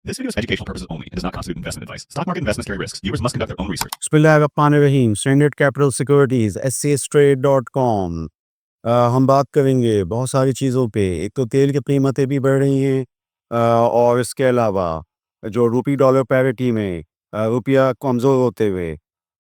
This video is for educational purposes only. It does not constitute investment advice. Stock market investments carry risks. Viewers must conduct their own research. बिस्मिल्लाहिर्रहमानिर्रहीम। Standard capital securities SCStrade.com। हम बात करेंगे बहुत सारी चीज़ों पे। एक तो तेल की कीमतें भी बढ़ रही हैं, और इसके अलावा जो रूपी डॉलर पैरिटी में रुपया कमज़ोर होते हुए,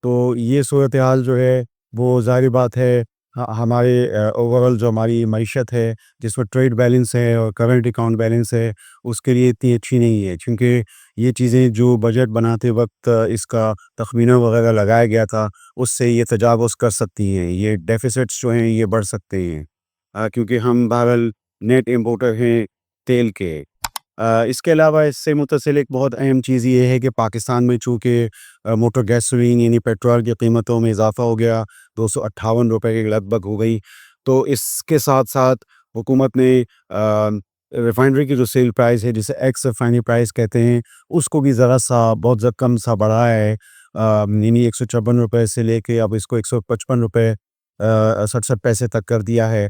तो ये सूरत हाल जो है वो ज़ाहिर बात है हमारे ओवरऑल जो हमारी मईशत है, जिसमें ट्रेड बैलेंस है और करंट अकाउंट बैलेंस है, उसके लिए इतनी अच्छी नहीं है। क्योंकि ये चीज़ें जो बजट बनाते वक्त इसका तखमीना वगैरह लगाया गया था, उससे ये तजावुज़ कर सकती हैं। ये डेफ़िसिट्स जो हैं ये बढ़ सकते हैं, क्योंकि हम बहरहाल नेट इम्पोर्टर हैं तेल के। इसके अलावा इससे मुतसिल एक बहुत अहम चीज़ ये है कि पाकिस्तान में चूँकि मोटर गैसोलीन यानी पेट्रोल की कीमतों में इज़ाफ़ा हो गया, ₹258 के लगभग हो गई। तो इसके साथ-साथ हुकूमत ने रिफ़ाइनरी की जो सेल प्राइस है, जिसे एक्स रिफ़ाइनरी प्राइस कहते हैं, उसको भी ज़रा-सा बहुत कम सा बढ़ाया है। यानी ₹156 से लेके अब इसको ₹155 67 पैसे तक कर दिया है।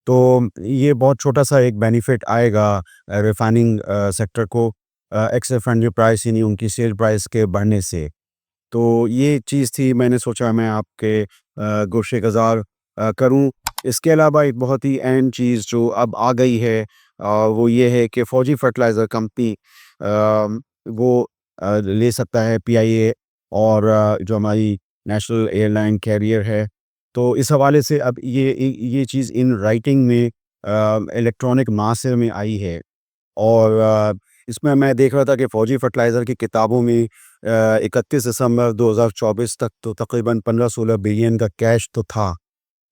तो ये बहुत छोटा-सा एक बेनिफिट आएगा रिफ़ाइनिंग सेक्टर को एक्स रिफ़ाइनरी प्राइस यानी उनकी सेल प्राइस के बढ़ने से। तो ये चीज़ थी, मैंने सोचा मैं आपके गोशे-गुज़ार करूँ। इसके अलावा एक बहुत ही अहम चीज़ जो अब आ गई है, वो ये है कि फ़ौजी फर्टिलाइज़र कंपनी वो ले सकता है PIA और जो हमारी नेशनल एयरलाइन कैरियर है। तो इस हवाले से अब ये चीज़ इन राइटिंग में इलेक्ट्रॉनिक मासिर में आई है। और इसमें मैं देख रहा था कि फ़ौजी फर्टिलाइज़र की किताबों में 31 दिसंबर 2024 तक तो तकरीबन 15-16 बिलियन का कैश तो था।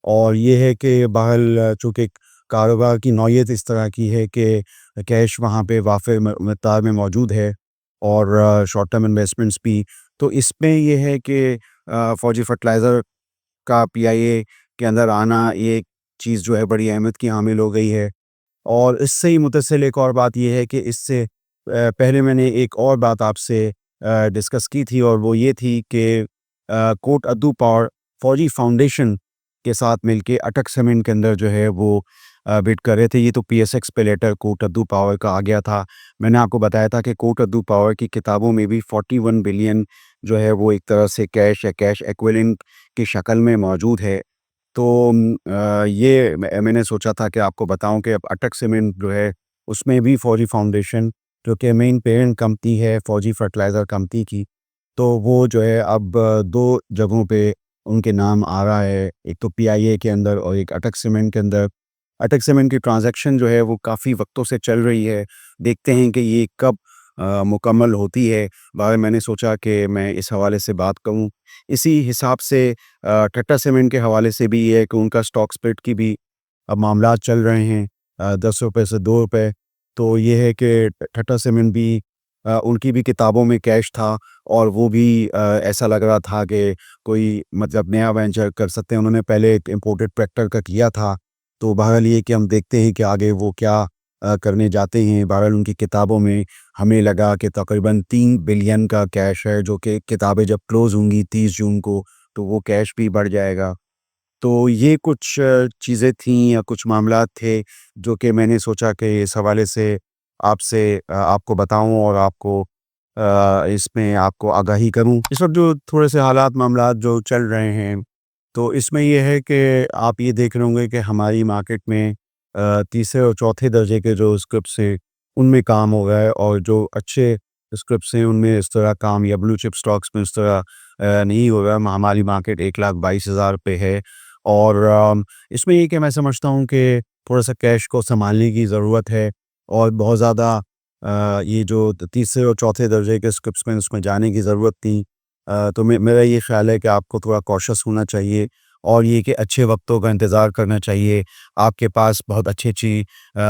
और ये है कि बहरहाल चूँकि कारोबार की नौइयत इस तरह की है कि कैश वहाँ पे वाफ़िर मिक़दार में मौजूद है, और शॉर्ट टर्म इन्वेस्टमेंट्स भी। तो इसमें ये है कि फ़ौजी फर्टिलाइज़र का PIA के अंदर आना, ये एक चीज़ जो है बड़ी अहमियत की हामिल हो गई है। और इससे ही मुतसिल एक और बात ये है कि इससे पहले मैंने एक और बात आपसे डिस्कस की थी, और वो ये थी कि कोट अद्दू पावर फ़ौजी फाउंडेशन के साथ मिलके अटक सीमेंट के अंदर जो है वो बिड कर रहे थे। ये तो PSX पे लेटर कोट अद्दू पावर का आ गया था। मैंने आपको बताया था कि कोट अद्दू पावर की किताबों में भी 41 बिलियन जो है वो एक तरह से कैश या कैश एक्विवेलेंट की शक्ल में मौजूद है। तो ये मैंने सोचा था कि आपको बताऊं कि अब अटक सीमेंट जो है उसमें भी फ़ौजी फाउंडेशन, जो कि मेन पेरेंट कंपनी है फ़ौजी फर्टिलाइज़र कंपनी की, तो वो जो है अब 2 जगहों पे उनके नाम आ रहा है। एक तो PIA के अंदर और एक अटक सीमेंट के अंदर। अटक सीमेंट की ट्रांज़ैक्शन जो है वो काफ़ी वक्तों से चल रही है। देखते हैं कि ये कब मुकम्मल होती है। बहरहाल मैंने सोचा कि मैं इस हवाले से बात करूँ। इसी हिसाब से टाटा सीमेंट के हवाले से भी ये है कि उनका स्टॉक स्प्लिट की भी अब मामलात चल रहे हैं, ₹10 से ₹2। तो ये है कि टाटा सीमेंट भी उनकी भी किताबों में कैश था, और वो भी ऐसा लग रहा था कि कोई मतलब नया वेंचर कर सकते हैं। उन्होंने पहले एक इम्पोर्टेड ट्रैक्टर का किया था। तो बहरहाल ये कि हम देखते हैं कि आगे वो क्या करने जाते हैं। बहरहाल उनकी किताबों में हमें लगा कि तकरीबन 3 बिलियन का कैश है, जो कि किताबें जब क्लोज़ होंगी 30 जून को, तो वो कैश भी बढ़ जाएगा। तो ये कुछ चीज़ें थीं या कुछ मामलात थे, जो कि मैंने सोचा कि इस हवाले से आपसे आपको बताऊँ और आपको इसमें आपको आगाही करूँ। इस वक़्त जो थोड़े से हालात मामलात जो चल रहे हैं, तो इसमें ये है कि आप ये देख रहे होंगे कि हमारी मार्केट में तीसरे और चौथे दर्जे के जो स्क्रिप्ट्स हैं, उनमें काम हो रहा है, और जो अच्छे स्क्रिप्ट्स हैं, उनमें इस तरह काम, या ब्लू चिप स्टॉक्स में इस तरह नहीं हो रहा। हमारी मार्केट 1,22,000 पे है। और इसमें ये कि मैं समझता हूँ कि थोड़ा-सा कैश को सँभालने की ज़रूरत है, और बहुत ज़्यादा ये जो तीसरे और चौथे दर्जे के स्क्रिप्ट्स में उसमें जाने की ज़रूरत नहीं। तो मेरा ये ख़्याल है कि आपको थोड़ा कॉशियस होना चाहिए, और ये कि अच्छे वक़्तों का इंतज़ार करना चाहिए। आपके पास बहुत अच्छी-अच्छी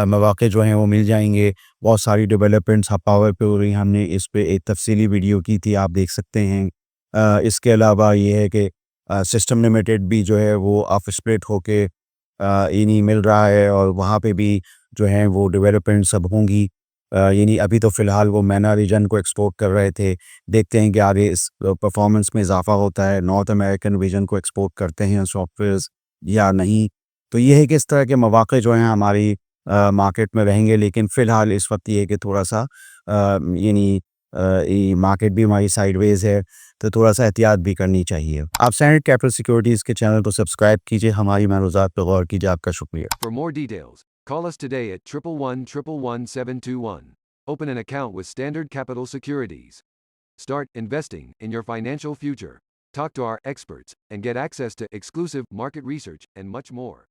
मौक़े जो हैं वो मिल जाएँगे। बहुत सारी डेवलपमेंट्स पावर पे हो रही हैं। हमने इस पे एक तफ़सीली वीडियो की थी, आप देख सकते हैं। इसके अलावा ये है कि सिस्टम लिमिटेड भी जो है वो अब स्प्लिट होके यानी मिल रहा है, और वहाँ पे भी जो है वो डेवलपमेंट सब होंगी। यानी अभी तो फ़िलहाल वो मैना रीजन को एक्सपोर्ट कर रहे थे। देखते हैं कि आगे इस परफ़ॉर्मेंस में इज़ाफ़ा होता है, नॉर्थ अमेरिकन रीजन को एक्सपोर्ट करते हैं सॉफ्टवेयर्स या नहीं। तो ये है कि इस तरह के मौक़े जो हैं हमारी मार्केट में रहेंगे, लेकिन फ़िलहाल इस वक़्त ये है कि थोड़ा-सा यानी ये मार्केट भी हमारी साइडवेज है, तो थोड़ा सा एहतियात भी करनी चाहिए। आप स्टैंडर्ड कैपिटल सिक्योरिटीज़ के चैनल को सब्सक्राइब कीजिए, हमारी महरूज़ात पर गौर कीजिए। आपका शुक्रिया। For more details, call us today at 111-111-721. Open an account with Standard Capital Securities. Start investing in your financial future. Talk to our experts and get access to exclusive market research and much more.